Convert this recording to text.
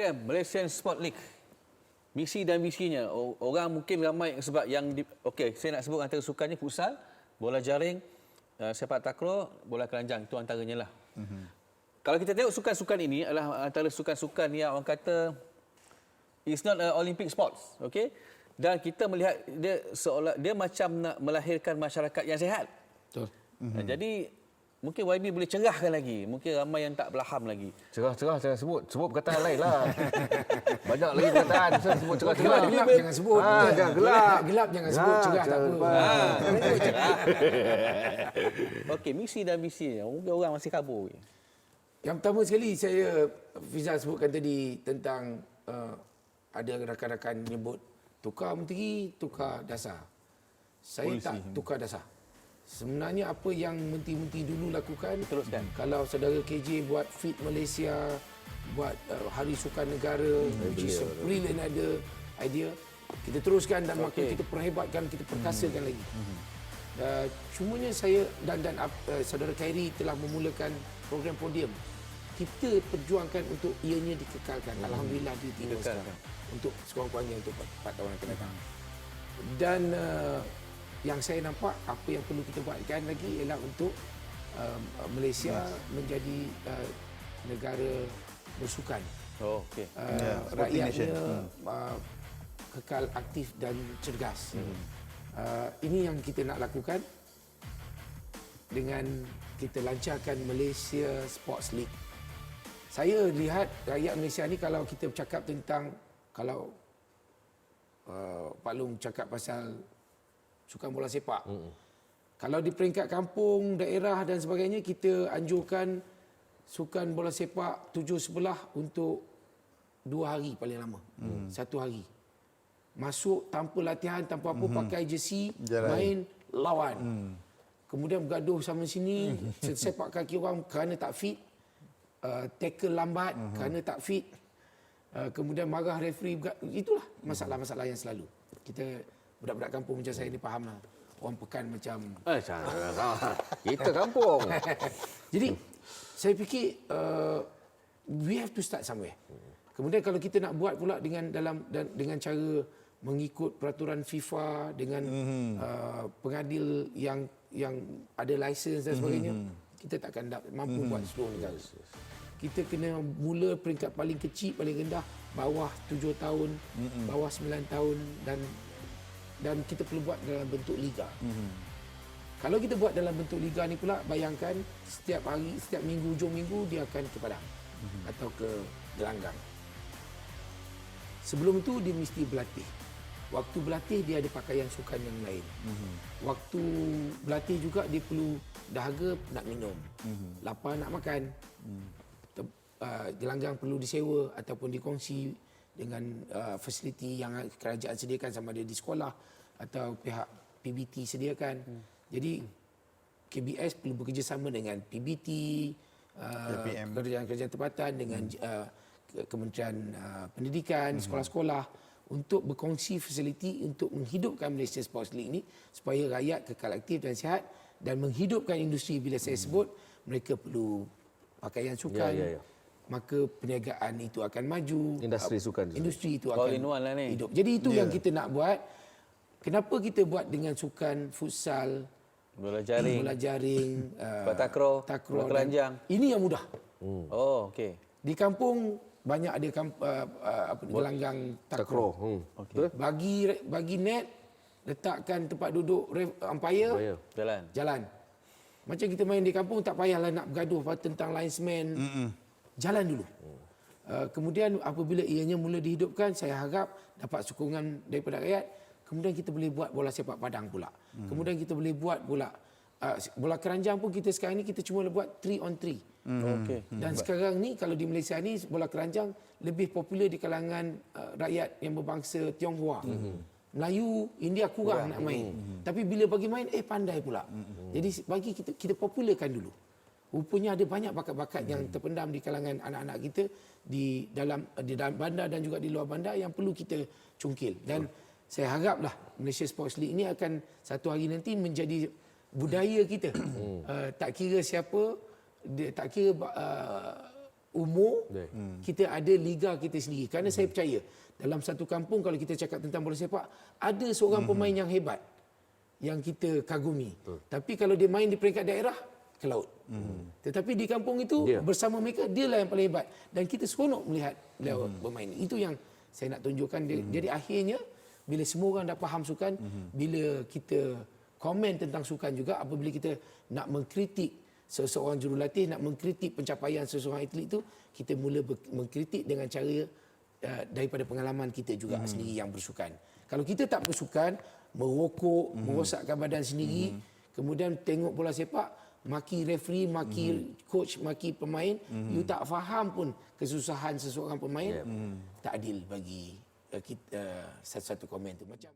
program Malaysian Sport League. Misi dan visinya, orang mungkin ramai sebab yang okey, saya nak sebut antara sukannya futsal, bola jaring, sepak takraw, bola keranjang, itu antaranya lah. Kalau kita tengok sukan-sukan ini adalah antara sukan-sukan yang orang kata it's not a Olympic sports, okey? Dan kita melihat dia seolah dia macam nak melahirkan masyarakat yang sihat. Betul. Jadi mungkin YB boleh cerahkan lagi. Mungkin ramai yang tak faham lagi. Cerah-cerah jangan sebut. Sebut perkataan lain lah. Banyak lagi perkataan. Sebut cerah-cerah. Gelap jangan sebut. Jangan gelap. Gelap jangan sebut. Cerah tak apa. Okey, misi dan visi. Mungkin orang masih kabur. Yang pertama sekali saya Fizal sebutkan tadi tentang ada rakan-rakan menyebut tukar menteri, tukar dasar. Saya Polisi. tak tukar dasar. Sebenarnya apa yang menteri-menteri dulu lakukan, Teruskan. kalau saudara KJ buat Fit Malaysia, buat Hari Sukan Negara, which is a brilliant idea, kita teruskan dan maka kita perhebatkan, kita perkasakan lagi. Cumanya saya dan saudara Khairi telah memulakan program podium. Kita perjuangkan untuk ianya dikekalkan. Alhamdulillah diteruskan untuk sekurang-kurangnya untuk 4 tahun akan datang. Dan yang saya nampak apa yang perlu kita buatkan lagi ialah untuk Malaysia menjadi negara bersukan. Oh, okey. Rakyatnya kekal aktif dan cergas. Ini yang kita nak lakukan dengan kita lancarkan Malaysia Sports League. Saya lihat rakyat Malaysia ni kalau kita bercakap tentang kalau Pak Long cakap pasal sukan bola sepak. Kalau di peringkat kampung, daerah dan sebagainya, kita anjurkan sukan bola sepak 7 sebelah untuk 2 hari paling lama. 1 hari. Masuk tanpa latihan, tanpa apa, pakai jersey, main, lawan. Kemudian bergaduh sama sini, sepak kaki orang kerana tak fit, tackle lambat kerana tak fit, kemudian marah referee, itulah masalah-masalah yang selalu. Kita budak-budak kampung macam saya ni faham lah. Orang pekan macam... Kita kampung. Jadi, saya fikir we have to start somewhere. Kemudian kalau kita nak buat pula dengan cara mengikut peraturan FIFA, dengan pengadil yang ada lisens dan sebagainya, kita takkan mampu buat seluruh negara. Kita kena mula peringkat paling kecil, paling rendah, bawah 7 tahun, bawah 9 tahun dan kita perlu buat dalam bentuk liga. Kalau kita buat dalam bentuk liga ni pula, bayangkan setiap hari, setiap minggu, hujung minggu dia akan ke Padang atau ke Gelanggang. Sebelum itu dia mesti berlatih. Waktu berlatih dia ada pakaian sukan yang lain. Waktu berlatih juga dia perlu dahaga nak minum, lapar nak makan. Gelanggang perlu disewa ataupun dikongsi dengan fasiliti yang kerajaan sediakan, sama ada di sekolah atau pihak PBT sediakan. Jadi KBS perlu bekerjasama dengan PBT, kerajaan tempatan, dengan Kementerian Pendidikan, sekolah-sekolah untuk berkongsi fasiliti untuk menghidupkan Malaysia Sports League ini supaya rakyat kekal aktif dan sihat dan menghidupkan industri. Bila saya sebut mereka perlu pakaian sukan, maka perniagaan itu akan maju. Industri sukan. Industri itu akan hidup. Jadi itu yang kita nak buat. Kenapa kita buat dengan sukan futsal, Bola jaring, sepak takraw, bola keranjang. Ini yang mudah. Oh, okey. Di kampung banyak ada gelanggang takraw. Bagi net, letakkan tempat duduk umpire, jalan. Macam kita main di kampung, tak payahlah nak bergaduh tentang linesman. Jalan dulu. Kemudian apabila ianya mula dihidupkan, saya harap dapat sokongan daripada rakyat. Kemudian kita boleh buat bola sepak padang pula. Kemudian kita boleh buat bola keranjang pun kita sekarang ni kita cuma boleh buat 3 on 3. Dan sekarang ni kalau di Malaysia ni bola keranjang lebih popular di kalangan rakyat yang berbangsa Tionghoa. Melayu, India kurang nak main. Tapi bila bagi main, pandai pula. Jadi bagi kita popularkan dulu. Rupanya ada banyak bakat-bakat yang terpendam di kalangan anak-anak kita di dalam bandar dan juga di luar bandar yang perlu kita cungkil. Dan saya haraplah Malaysia Sports League ini akan satu hari nanti menjadi budaya kita. Tak kira siapa, tak kira umur, kita ada liga kita sendiri. Kerana saya percaya dalam satu kampung kalau kita cakap tentang bola sepak, ada seorang pemain yang hebat yang kita kagumi. Tapi kalau dia main di peringkat daerah, ke laut. Tetapi di kampung itu bersama mereka dialah yang paling hebat dan kita seronok melihat beliau bermain. Itu yang saya nak tunjukkan. Jadi akhirnya bila semua orang dah faham sukan, bila kita komen tentang sukan juga, apabila kita nak mengkritik seseorang jurulatih, nak mengkritik pencapaian seseorang atlet itu, kita mula mengkritik dengan cara daripada pengalaman kita juga sendiri yang bersukan. Kalau kita tak bersukan, merokok, merosakkan badan sendiri, kemudian tengok bola sepak, maki referee, maki coach, maki pemain, you tak faham pun kesusahan seseorang pemain, tak adil bagi kita, satu-satu komen tu. Macam